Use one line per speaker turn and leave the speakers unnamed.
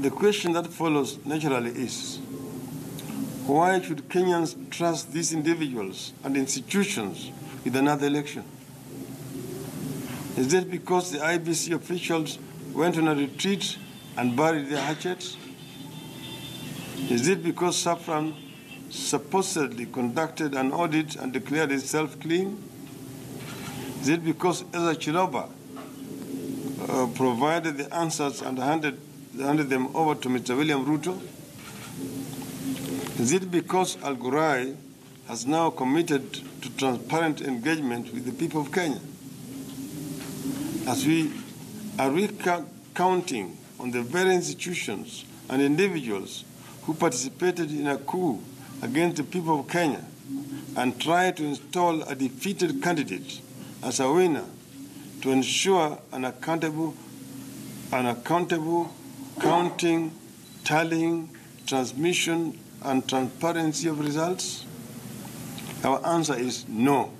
The question that follows naturally is, why should Kenyans trust these individuals and institutions with another election? Is it because the IBC officials went on a retreat and buried their hatchets? Is it because Saffron supposedly conducted an audit and declared itself clean? Is it because Ezra Chiloba provided the answers and handed them over to Mr. William Ruto? Is it because Al Ghurair has now committed to transparent engagement with the people of Kenya? Are we counting on the very institutions and individuals who participated in a coup against the people of Kenya and tried to install a defeated candidate as a winner to ensure an accountable counting, tallying, transmission, and transparency of results? Our answer is no.